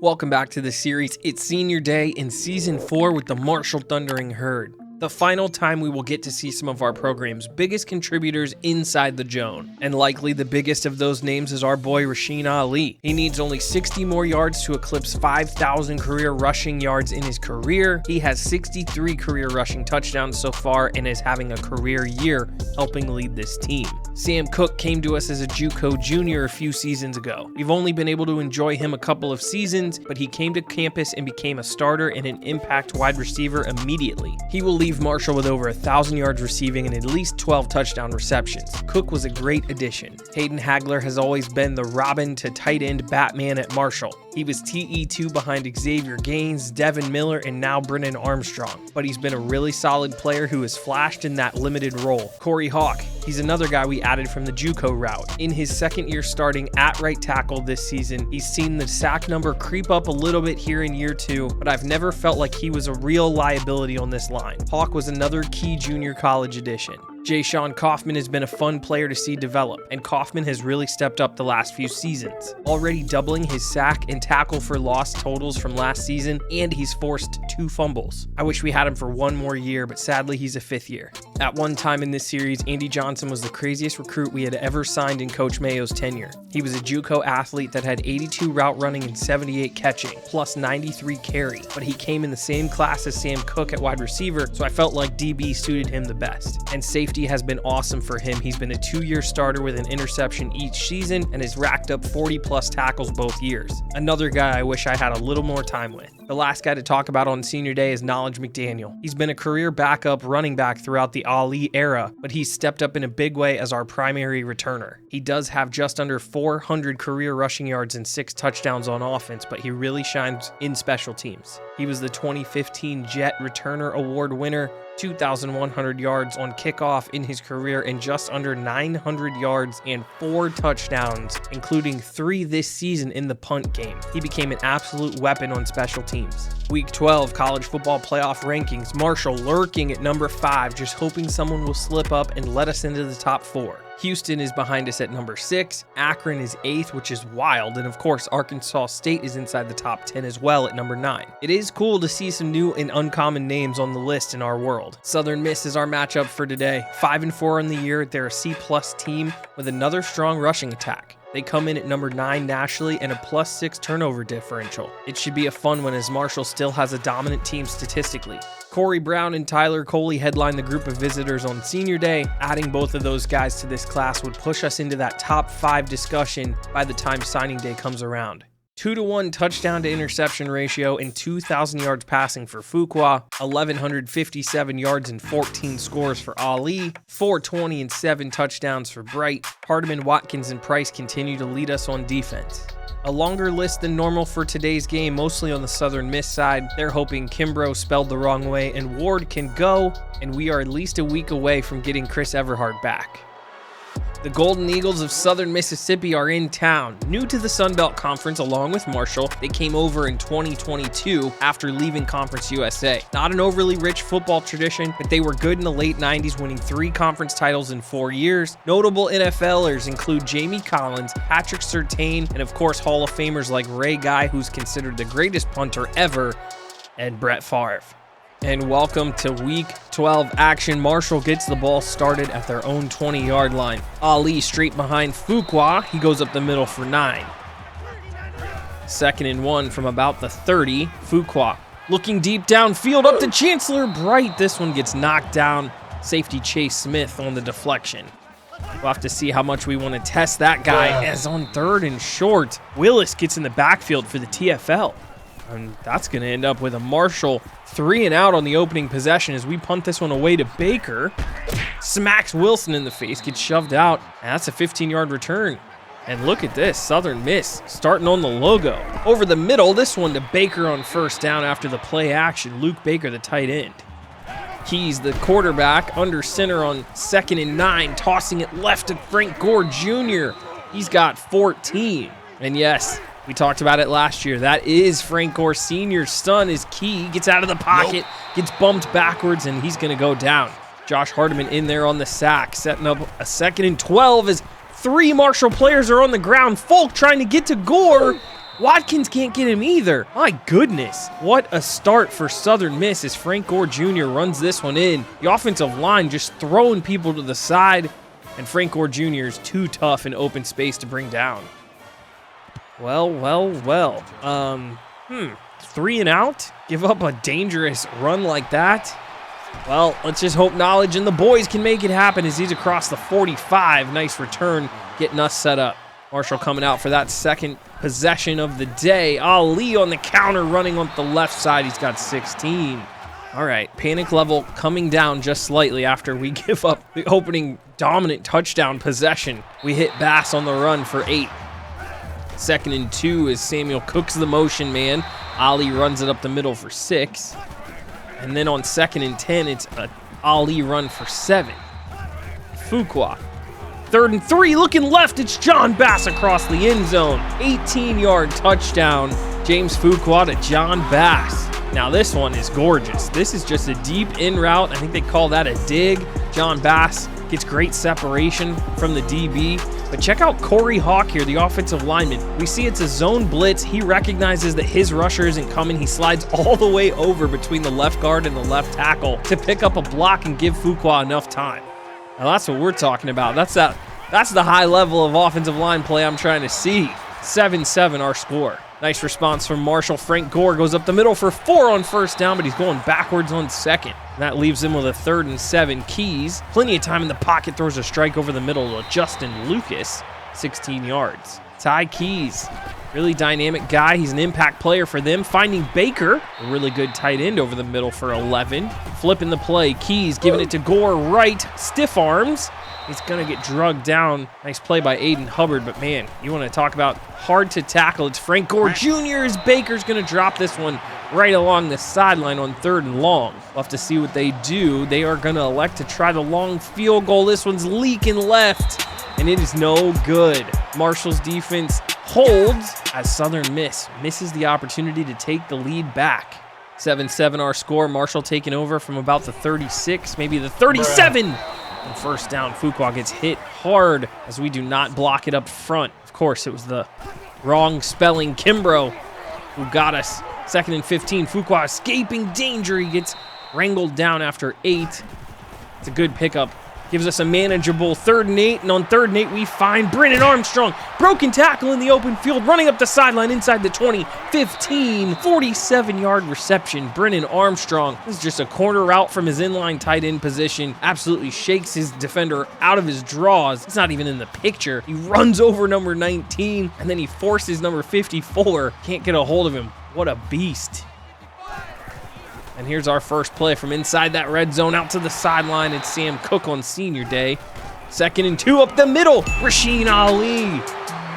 Welcome back to the series. It's senior day in season 4 with the Marshall Thundering Herd. The final time we will get to see some of our program's biggest contributors inside the zone. And likely the biggest of those names is our boy Rasheen Ali. He needs only 60 more yards to eclipse 5,000 career rushing yards in his career. He has 63 career rushing touchdowns so far and is having a career year helping lead this team. Sam Cook came to us as a JUCO junior a few seasons ago. We've only been able to enjoy him a couple of seasons, but he came to campus and became a starter and an impact wide receiver immediately. He will leave Marshall with over 1,000 yards receiving and at least 12 touchdown receptions. Cook was a great addition. Hayden Hagler has always been the Robin to tight end Batman at Marshall. He was TE2 behind Xavier Gaines, Devin Miller, and now Brennan Armstrong. But he's been a really solid player who has flashed in that limited role. Corey Hawk, he's another guy we added from the JUCO route. In his second year starting at right tackle this season, he's seen the sack number creep up a little bit here in year 2, but I've never felt like he was a real liability on this line. Hawk was another key junior college addition. Jay-Sean Kaufman has been a fun player to see develop, and Kaufman has really stepped up the last few seasons, already doubling his sack and tackle for loss totals from last season, and he's forced 2 fumbles. I wish we had him for one more year, but sadly he's a 5th year. At one time in this series, Andy Johnson was the craziest recruit we had ever signed in Coach Mayo's tenure. He was a JUCO athlete that had 82 route running and 78 catching, plus 93 carry, but he came in the same class as Sam Cook at wide receiver, so I felt like DB suited him the best. And safety has been awesome for him. He's been a 2-year starter with an interception each season and has racked up 40+ tackles both years. Another guy I wish I had a little more time with. The last guy to talk about on senior day is Knowledge McDaniel. He's been a career backup running back throughout the Ali era, but he's stepped up in a big way as our primary returner. He does have just under 400 career rushing yards and 6 touchdowns on offense, but he really shines in special teams. He was the 2015 Jet Returner Award winner, 2,100 yards on kickoff in his career and just under 900 yards and 4 touchdowns, including 3 this season in the punt game. He became an absolute weapon on special teams. Week 12 college football playoff rankings, Marshall lurking at number 5, just hoping someone will slip up and let us into the top 4. Houston is behind us at number 6, Akron is 8th, which is wild, and of course Arkansas State is inside the top 10 as well at number 9. It is cool to see some new and uncommon names on the list in our world. Southern Miss is our matchup for today. 5-4 in the year, they're a C+ team with another strong rushing attack. They come in at number 9 nationally and a +6 turnover differential. It should be a fun one as Marshall still has a dominant team statistically. Corey Brown and Tyler Coley headline the group of visitors on senior day. Adding both of those guys to this class would push us into that top 5 discussion by the time signing day comes around. 2-to-1 touchdown to interception ratio and 2,000 yards passing for Fuqua, 1,157 yards and 14 scores for Ali, 420 and 7 touchdowns for Bright. Hardeman, Watkins, and Price continue to lead us on defense. A longer list than normal for today's game, mostly on the Southern Miss side. They're hoping Kimbrough spelled the wrong way and Ward can go, and we are at least a week away from getting Chris Everhart back. The Golden Eagles of Southern Mississippi are in town. New to the Sun Belt Conference along with Marshall, they came over in 2022 after leaving Conference USA. Not an overly rich football tradition, but they were good in the late 90s, winning 3 conference titles in 4 years. Notable NFLers include Jamie Collins, Patrick Surtain, and of course Hall of Famers like Ray Guy, who's considered the greatest punter ever, and Brett Favre. And welcome to Week 12 action. Marshall gets the ball started at their own 20-yard line. Ali straight behind Fuqua. He goes up the middle for 9. 2nd and 1 from about the 30. Fuqua looking deep downfield up to Chancellor Bright. This one gets knocked down. Safety Chase Smith on the deflection. We'll have to see how much we want to test that guy as on 3rd and short. Willis gets in the backfield for the TFL. And that's going to end up with a Marshall 3 and out on the opening possession as we punt this one away to Baker. Smacks Wilson in the face, gets shoved out, and that's a 15-yard return. And look at this, Southern Miss starting on the logo. Over the middle, this one to Baker on 1st down after the play action. Luke Baker, the tight end. Keys, the quarterback, under center on 2nd and 9, tossing it left to Frank Gore Jr. He's got 14. And yes, we talked about it last year. That is Frank Gore Sr.'s son is Key. Gets out of the pocket, gets bumped backwards, and he's going to go down. Josh Hardeman in there on the sack, setting up a 2nd and 12 as 3 Marshall players are on the ground. Folk trying to get to Gore, Watkins can't get him either. My goodness. What a start for Southern Miss as Frank Gore Jr. runs this one in. The offensive line just throwing people to the side, and Frank Gore Jr. is too tough in open space to bring down. Well. 3 and out? Give up a dangerous run like that? Well, let's just hope Knowledge and the boys can make it happen as he's across the 45. Nice return, getting us set up. Marshall coming out for that second possession of the day. Ali on the counter running on the left side. He's got 16. All right, panic level coming down just slightly after we give up the opening dominant touchdown possession. We hit Bass on the run for 8. 2nd and 2 as Samuel cooks the motion man. Ali runs it up the middle for 6. And then on 2nd and 10, it's a Ali run for 7. Fuqua. 3rd and 3, looking left, it's John Bass across the end zone. 18-yard touchdown, James Fuqua to John Bass. Now this one is gorgeous. This is just a deep in route. I think they call that a dig. John Bass gets great separation from the DB. But check out Corey Hawk here, the offensive lineman. We see it's a zone blitz. He recognizes that his rusher isn't coming. He slides all the way over between the left guard and the left tackle to pick up a block and give Fuqua enough time. Now that's what we're talking about. That's the high level of offensive line play I'm trying to see. 7-7 our score. Nice response from Marshall. Frank Gore goes up the middle for 4 on 1st down, but he's going backwards on 2nd. That leaves him with a 3rd and 7. Keys, plenty of time in the pocket, throws a strike over the middle to Justin Lucas, 16 yards. Ty Keys, really dynamic guy. He's an impact player for them. Finding Baker, a really good tight end over the middle for 11. Flipping the play. Keys giving it to Gore right. Stiff arms. He's going to get drugged down. Nice play by Aiden Hubbard, but man, you want to talk about hard to tackle. It's Frank Gore Jr. as Baker's going to drop this one right along the sideline on 3rd and long. We'll have to see what they do. They are going to elect to try the long field goal. This one's leaking left, and it is no good. Marshall's defense holds as Southern Miss misses the opportunity to take the lead back. 7-7 our score. Marshall taking over from about the 36, maybe the 37. And 1st down, Fuqua gets hit hard as we do not block it up front. Of course, it was the wrong spelling Kimbro who got us. 2nd and 15, Fuqua escaping danger. He gets wrangled down after 8. It's a good pickup. Gives us a manageable 3rd and 8, and on 3rd and 8, we find Brennan Armstrong. Broken tackle in the open field, running up the sideline inside the 20, 15, 47-yard reception. Brennan Armstrong. This is just a corner route from his inline tight end position. Absolutely shakes his defender out of his draws. It's not even in the picture. He runs over number 19, and then he forces number 54. Can't get a hold of him. What a beast. And here's our first play from inside that red zone out to the sideline. It's Sam Cook on senior day. 2nd and 2 up the middle. Rasheen Ali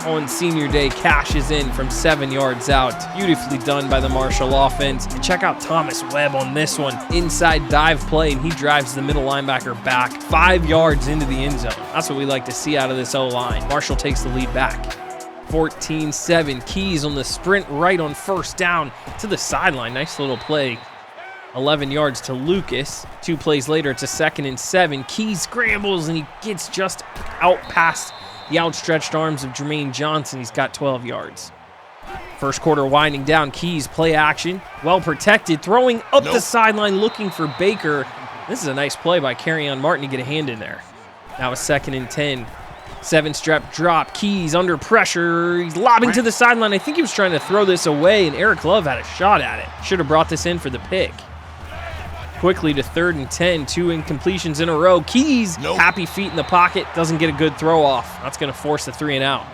on senior day cashes in from 7 yards out. Beautifully done by the Marshall offense. And check out Thomas Webb on this one. Inside dive play, and he drives the middle linebacker back 5 yards into the end zone. That's what we like to see out of this O-line. Marshall takes the lead back. 14-7. Keys on the sprint right on 1st down to the sideline. Nice little play. 11 yards to Lucas. 2 plays later, it's a 2nd and 7. Keys scrambles, and he gets just out past the outstretched arms of Jermaine Johnson. He's got 12 yards. 1st quarter winding down. Keys play action. Well protected. Throwing up the sideline looking for Baker. This is a nice play by Kerryon Martin to get a hand in there. Now a 2nd and 10. 7-step drop. Keys under pressure. He's lobbing to the sideline. I think he was trying to throw this away, and Eric Love had a shot at it. Should have brought this in for the pick. Quickly to 3rd and 10, 2 incompletions in a row. Keys, happy feet in the pocket, doesn't get a good throw off. That's going to force a 3 and out.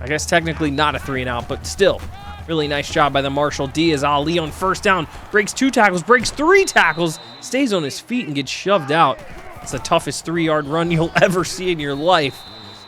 I guess technically not a 3 and out, but still, really nice job by the Marshall D as Ali on 1st down breaks 2 tackles, breaks 3 tackles, stays on his feet and gets shoved out. It's the toughest 3-yard run you'll ever see in your life.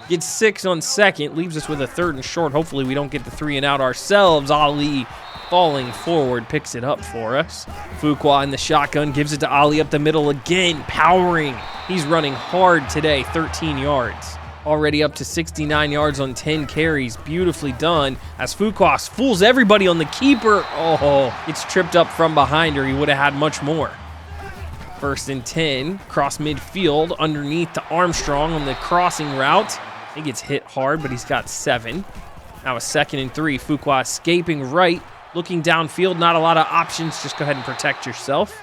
Gets 6 on 2nd, leaves us with a 3rd and short. Hopefully we don't get the 3 and out ourselves. Ali falling forward, picks it up for us. Fuqua in the shotgun, gives it to Ali up the middle again, powering. He's running hard today, 13 yards. Already up to 69 yards on 10 carries. Beautifully done as Fuqua fools everybody on the keeper. Oh, gets tripped up from behind, or he would have had much more. 1st and 10, cross midfield, underneath to Armstrong on the crossing route. He gets hit hard, but he's got 7. Now a 2nd and 3. Fuqua escaping right, looking downfield. Not a lot of options. Just go ahead and protect yourself.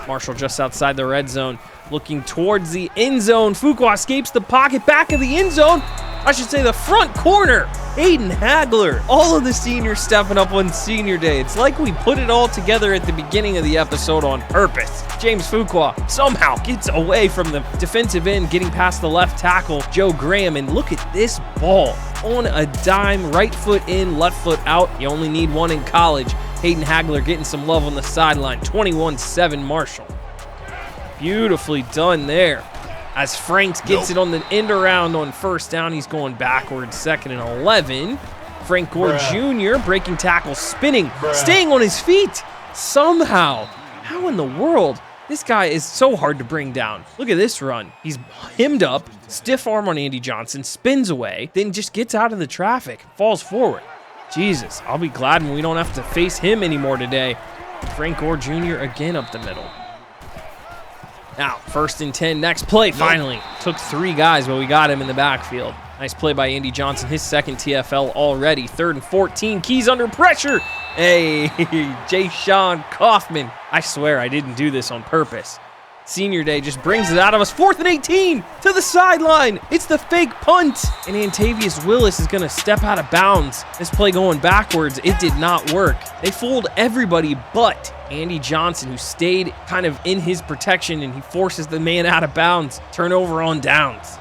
Marshall just outside the red zone, looking towards the end zone. Fuqua escapes the pocket, back of the end zone. I should say the front corner. Hayden Hagler. All of the seniors stepping up on senior day. It's like we put it all together at the beginning of the episode on purpose. James Fuqua somehow gets away from the defensive end, getting past the left tackle, Joe Graham. And look at this ball. On a dime, right foot in, left foot out. You only need one in college. Hayden Hagler getting some love on the sideline. 21-7 Marshall. Beautifully done there. As Franks gets it on the end around on 1st down, he's going backwards, 2nd and 11. Frank Gore Jr. breaking tackles, spinning, staying on his feet somehow. How in the world? This guy is so hard to bring down. Look at this run. He's hemmed up, stiff arm on Andy Johnson, spins away, then just gets out of the traffic, falls forward. Jesus, I'll be glad when we don't have to face him anymore today. Frank Gore Jr. again up the middle. Now, 1st and 10, next play, finally. Took 3 guys, but we got him in the backfield. Nice play by Andy Johnson, his 2nd TFL already. 3rd and 14, Keys under pressure. Hey, Jay Sean Kaufman. I swear I didn't do this on purpose. Senior day just brings it out of us. 4th and 18 to the sideline. It's the fake punt. And Antavius Willis is going to step out of bounds. This play going backwards, it did not work. They fooled everybody but Andy Johnson, who stayed kind of in his protection, and he forces the man out of bounds. Turnover on downs.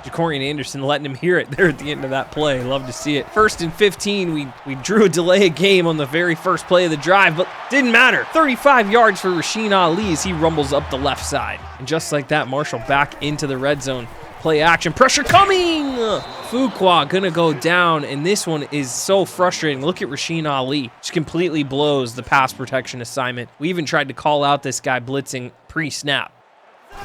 Jacorian Anderson letting him hear it there at the end of that play. Love to see it. 1st and 15, we drew a delay of game on the very first play of the drive, but didn't matter. 35 yards for Rasheen Ali as he rumbles up the left side. And just like that, Marshall back into the red zone. Play action, pressure coming! Fuqua gonna go down, and this one is so frustrating. Look at Rasheen Ali. Just completely blows the pass protection assignment. We even tried to call out this guy blitzing pre-snap.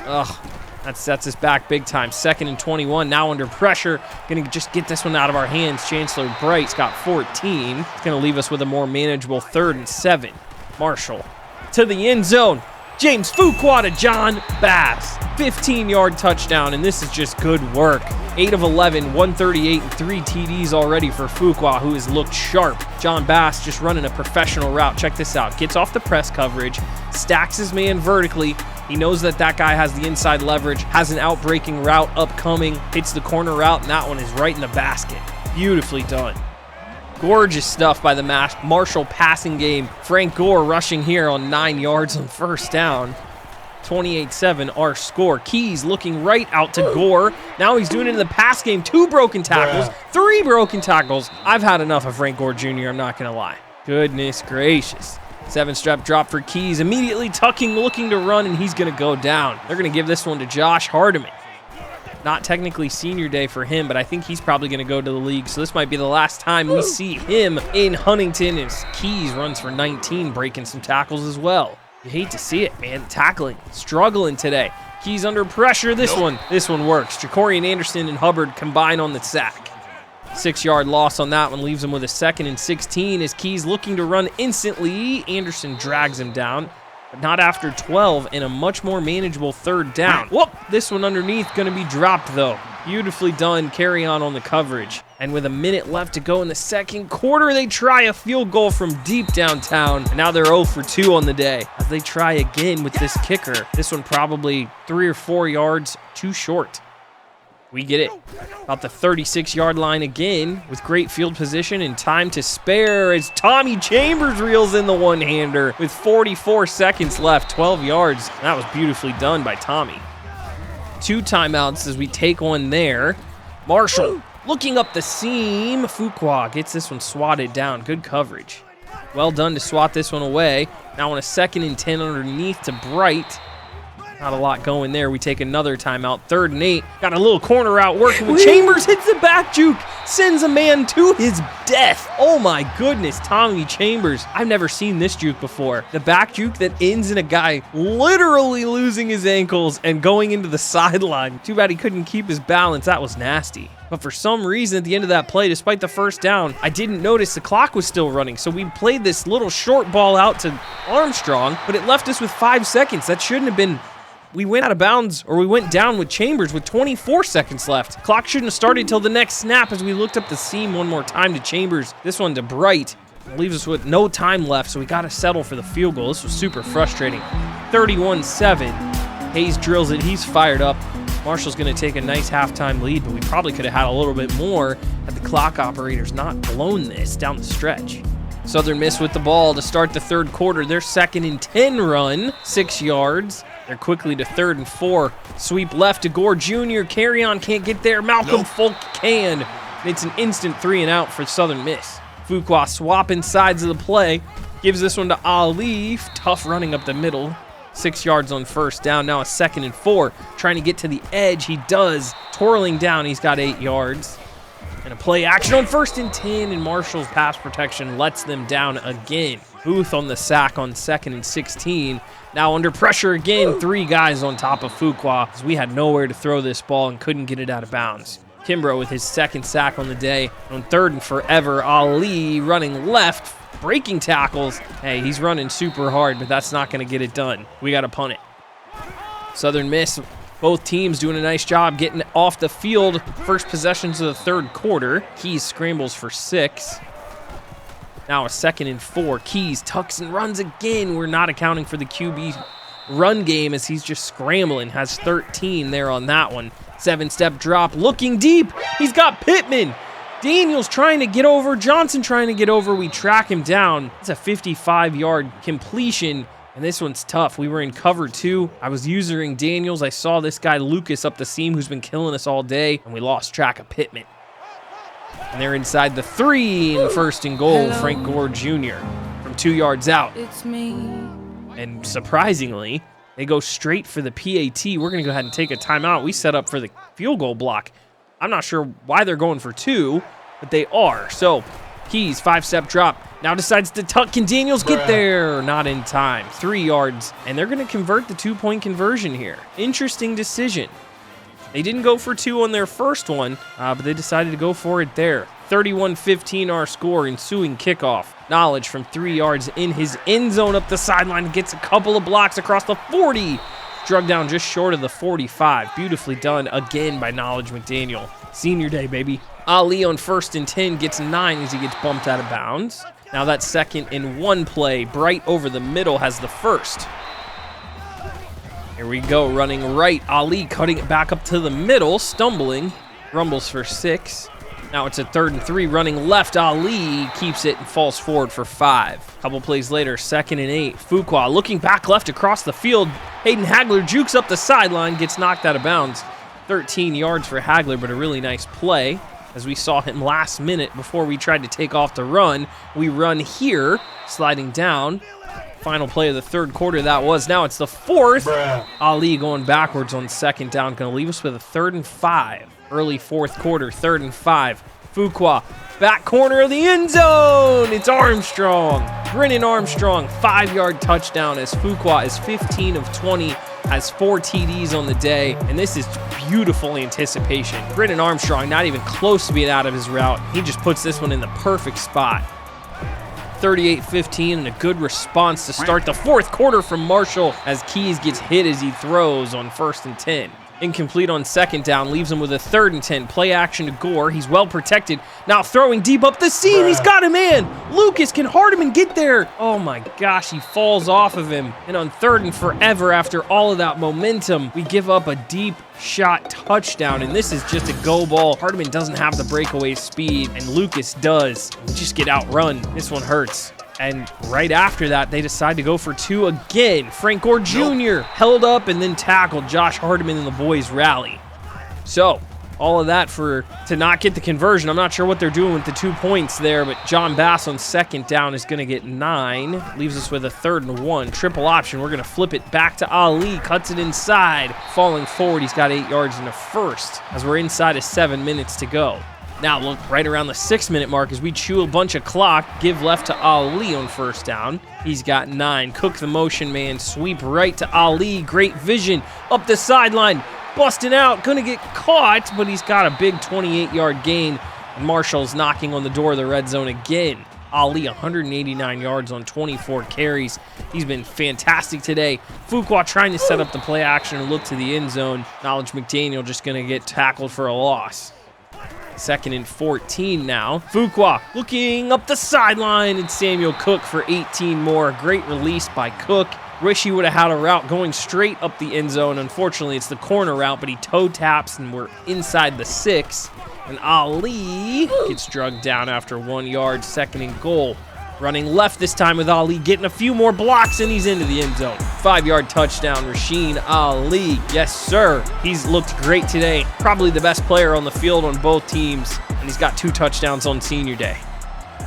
Ugh. That sets us back big time. 2nd and 21, now under pressure. Gonna just get this one out of our hands. Chancellor Bright's got 14. It's gonna leave us with a more manageable 3rd and 7. Marshall to the end zone. James Fuqua to John Bass. 15-yard touchdown, and this is just good work. 8 of 11, 138, and 3 TDs already for Fuqua, who has looked sharp. John Bass just running a professional route. Check this out. Gets off the press coverage, stacks his man vertically. He knows that that guy has the inside leverage, has an out-breaking route upcoming, hits the corner route, and that one is right in the basket. Beautifully done. Gorgeous stuff by the Marshall passing game. Frank Gore rushing here on 9 yards on 1st down. 28-7 our score. Keys looking right out to Gore. Now he's doing it in the pass game. 2 broken tackles, 3 broken tackles. I've had enough of Frank Gore Jr., I'm not going to lie. Goodness gracious. 7-step drop for Keys. Immediately tucking, looking to run, and he's going to go down. They're going to give this one to Josh Hardiman. Not technically senior day for him, but I think he's probably going to go to the league, so this might be the last time we see him in Huntington. As Keys runs for 19, breaking some tackles as well. You hate to see it, man. Tackling, struggling today. Keys under pressure. This one works. Jacorian Anderson and Hubbard combine on the sack. 6-yard loss on that one leaves him with a 2nd and 16 as Keys looking to run instantly. Anderson drags him down, but not after 12 and a much more manageable 3rd down. Whoop! This one underneath going to be dropped though. Beautifully done, carry on the coverage. And with a minute left to go in the 2nd quarter, they try a field goal from deep downtown. And now they're 0 for 2 on the day as they try again with this kicker. This one probably 3 or 4 yards too short. We get it. About the 36-yard line again with great field position and time to spare as Tommy Chambers reels in the one-hander with 44 seconds left, 12 yards. That was beautifully done by Tommy. 2 timeouts as we take one there. Marshall looking up the seam. Fuqua gets this one swatted down. Good coverage. Well done to swat this one away. Now on a 2nd and 10 underneath to Bright. Not a lot going there. We take another timeout. 3rd and 8. Got a little corner out working with Chambers. Hits the back juke. Sends a man to his death. Oh my goodness, Tommy Chambers. I've never seen this juke before. The back juke that ends in a guy literally losing his ankles and going into the sideline. Too bad he couldn't keep his balance. That was nasty. But for some reason at the end of that play, despite the 1st down, I didn't notice the clock was still running. So we played this little short ball out to Armstrong, but it left us with 5 seconds. That shouldn't have been we went out of bounds, or we went down with Chambers with 24 seconds left. Clock shouldn't have started till the next snap as we looked up the seam one more time to Chambers. This one to Bright. Leaves us with no time left, so we got to settle for the field goal. This was super frustrating. 31-7. Hayes drills it. He's fired up. Marshall's going to take a nice halftime lead, but we probably could have had a little bit more had the clock operators not blown this down the stretch. Southern Miss with the ball to start the third quarter. Their 2nd and 10 run, 6 yards. They're quickly to 3rd and 4. Sweep left to Gore Jr. Carry on, can't get there. Malcolm Folk can. And it's an instant 3 and out for Southern Miss. Fuqua swapping sides of the play. Gives this one to Ali. Tough running up the middle. 6 yards on first down. Now a 2nd and 4. Trying to get to the edge. He does. Twirling down. He's got 8 yards. And a play action on 1st and 10. And Marshall's pass protection lets them down again. Booth on the sack on 2nd and 16. Now under pressure again. 3 guys on top of Fuqua, as we had nowhere to throw this ball and couldn't get it out of bounds. Kimbrough with his 2nd sack on the day. On 3rd and forever, Ali running left. Breaking tackles. Hey, he's running super hard, but that's not going to get it done. We got to punt it. Southern Miss, both teams doing a nice job getting off the field. First possessions of the third quarter. Keys scrambles for 6. Now a 2nd and 4. Keys tucks and runs again. We're not accounting for the QB run game as he's just scrambling. Has 13 there on that one. 7-step drop, looking deep. He's got Pittman. Daniels trying to get over. Johnson trying to get over. We track him down. It's a 55-yard completion, and this one's tough. We were in cover 2. I was using Daniels. I saw this guy Lucas up the seam who's been killing us all day, and we lost track of Pittman. And they're inside the 3 and 1st and goal. Hello. Frank Gore Jr. from 2 yards out. It's me. And surprisingly, they go straight for the PAT. We're going to go ahead and take a timeout. We set up for the field goal block. I'm not sure why they're going for 2, but they are. So, Keys, 5-step drop. Now decides to tuck. Can Daniels get there? Not in time. 3 yards. And they're going to convert the 2-point conversion here. Interesting decision. They didn't go for 2 on their first one, but they decided to go for it there. 31-15 our score, ensuing kickoff. Knowledge from 3 yards in his end zone up the sideline. Gets a couple of blocks across the 40. Drug down just short of the 45. Beautifully done again by Knowledge McDaniel. Senior day, baby. Ali on 1st and 10 gets 9 as he gets bumped out of bounds. Now that 2nd and 1 play. Bright over the middle has the 1st. Here we go, running right. Ali cutting it back up to the middle, stumbling. Rumbles for 6. Now it's a 3rd and 3, running left. Ali keeps it and falls forward for 5. Couple plays later, 2nd and 8. Fuqua looking back left across the field. Hayden Hagler jukes up the sideline, gets knocked out of bounds. 13 yards for Hagler, but a really nice play. As we saw him last minute before we tried to take off the run. We run here, sliding down. Final play of the third quarter that was. Now it's the 4th. Ali going backwards on 2nd down. Going to leave us with a 3rd and 5. Early 4th quarter, 3rd and 5. Fuqua, back corner of the end zone. It's Armstrong. Brennan Armstrong, 5-yard touchdown as Fuqua is 15 of 20, has 4 TDs on the day, and this is beautiful anticipation. Brennan Armstrong not even close to being out of his route. He just puts this one in the perfect spot. 38-15 and a good response to start the 4th quarter from Marshall as Keys gets hit as he throws on 1st and 10. Incomplete on 2nd down, leaves him with a 3rd and 10. Play action to Gore. He's well protected. Now throwing deep up the seam. He's got him in. Lucas, can Hardiman get there? Oh my gosh, he falls off of him. And on 3rd and forever, after all of that momentum, we give up a deep shot touchdown. And this is just a go ball. Hardiman doesn't have the breakaway speed, and Lucas does. We just get outrun. This one hurts. And right after that, they decide to go for 2 again. Frank Gore Jr. held up and then tackled. Josh Hardiman and the boys rally. So, all of that to not get the conversion. I'm not sure what they're doing with the 2 points there, but John Bass on 2nd down is going to get 9. Leaves us with a 3rd and 1. Triple option. We're going to flip it back to Ali. Cuts it inside. Falling forward, he's got 8 yards and a 1st as we're inside of 7 minutes to go. Now look right around the 6-minute mark as we chew a bunch of clock. Give left to Ali on 1st down. He's got 9. Cook the motion man. Sweep right to Ali. Great vision. Up the sideline. Busting out. Gonna get caught, but he's got a big 28-yard gain. And Marshall's knocking on the door of the red zone again. Ali, 189 yards on 24 carries. He's been fantastic today. Fuqua trying to set up the play action and look to the end zone. Knowledge McDaniel just going to get tackled for a loss. 2nd and 14 now. Fuqua looking up the sideline, and Samuel Cook for 18 more. Great release by Cook. Wish he would have had a route going straight up the end zone. Unfortunately, it's the corner route, but he toe taps, and we're inside the 6. And Ali gets drugged down after 1 yard, 2nd and goal. Running left this time with Ali, getting a few more blocks, and he's into the end zone. 5-yard touchdown, Rasheen Ali. Yes, sir. He's looked great today. Probably the best player on the field on both teams, and he's got 2 touchdowns on senior day.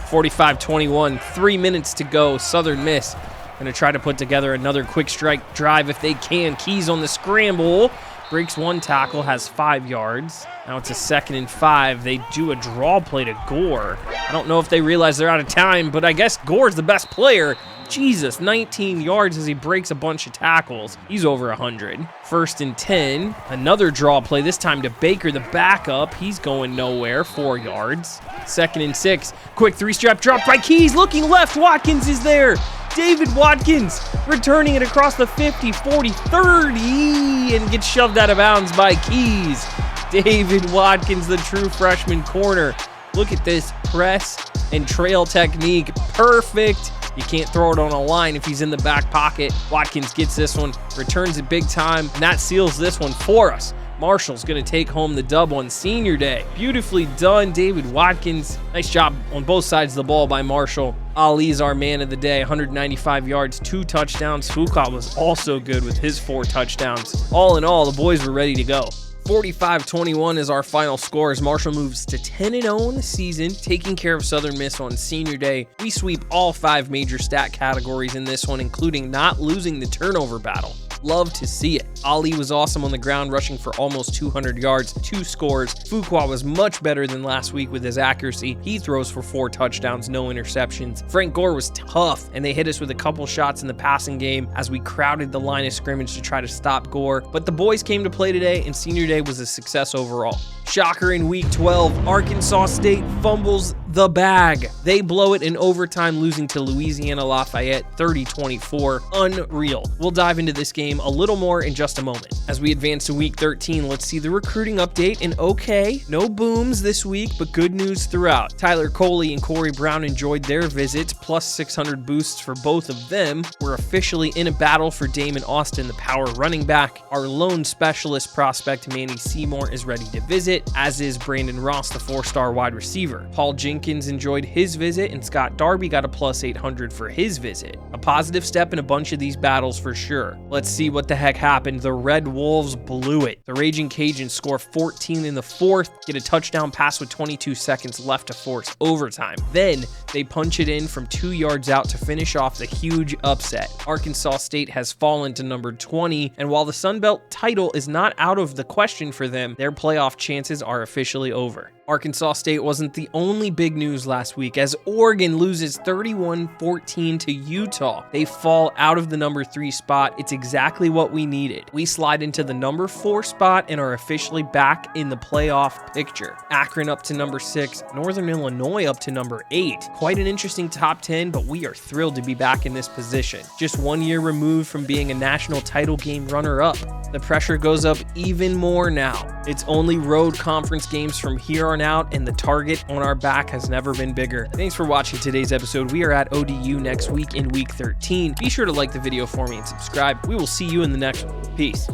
45-21, 3 minutes to go. Southern Miss going to try to put together another quick strike drive if they can. Keys on the scramble. Breaks 1 tackle, has 5 yards. Now it's a 2nd and 5. They do a draw play to Gore. I don't know if they realize they're out of time, but I guess Gore's the best player. Jesus, 19 yards as he breaks a bunch of tackles. He's over 100. 1st and 10. Another draw play, this time to Baker, the backup. He's going nowhere, 4 yards. 2nd and 6. Quick 3-step drop by Keys. Looking left, Watkins is there. David Watkins returning it across the 50, 40, 30, and gets shoved out of bounds by Keys. David Watkins, the true freshman corner. Look at this press and trail technique. Perfect. You can't throw it on a line if he's in the back pocket. Watkins gets this one, returns it big time, and that seals this one for us. Marshall's going to take home the dub on senior day. Beautifully done, David Watkins. Nice job on both sides of the ball by Marshall. Ali's our man of the day, 195 yards, 2 touchdowns. Fuqua was also good with his 4 touchdowns. All in all, the boys were ready to go. 45-21 is our final score as Marshall moves to 10-0 in the season, taking care of Southern Miss on senior day. We sweep all 5 major stat categories in this one, including not losing the turnover battle. Love to see it. Ali was awesome on the ground, rushing for almost 200 yards, 2 scores. Fuqua was much better than last week with his accuracy. He throws for 4 touchdowns, no interceptions. Frank Gore was tough, and they hit us with a couple shots in the passing game as we crowded the line of scrimmage to try to stop Gore. But the boys came to play today, and senior day was a success overall. Shocker in week 12, Arkansas State fumbles the bag. They blow it in overtime, losing to Louisiana Lafayette 30-24. Unreal. We'll dive into this game a little more in just a moment. As we advance to week 13, let's see the recruiting update. And okay, no booms this week, but good news throughout. Tyler Coley and Corey Brown enjoyed their visits, plus 600 boosts for both of them. We're officially in a battle for Damon Austin, the power running back. Our lone specialist prospect, Manny Seymour, is ready to visit, as is Brandon Ross, the 4-star wide receiver. Paul Jenkins enjoyed his visit, and Scott Darby got a plus 800 for his visit. A positive step in a bunch of these battles for sure. Let's see what the heck happened. The Red Wolves blew it. The Raging Cajuns score 14 in the 4th, get a touchdown pass with 22 seconds left to force overtime. Then they punch it in from 2 yards out to finish off the huge upset. Arkansas State has fallen to number 20, and while the Sun Belt title is not out of the question for them, their playoff chances are officially over. Arkansas State wasn't the only big news last week as Oregon loses 31-14 to Utah. They fall out of the number 3 spot. It's exactly what we needed. We slide into the number 4 spot and are officially back in the playoff picture. Akron up to number 6, Northern Illinois up to number 8. Quite an interesting top 10, but we are thrilled to be back in this position. Just 1 year removed from being a national title game runner-up. The pressure goes up even more now. It's only road conference games from here on out, and the target on our back has never been bigger. Thanks for watching today's episode. We are at ODU next week in week 13. Be sure to like the video for me and subscribe. We will see you in the next one. Peace.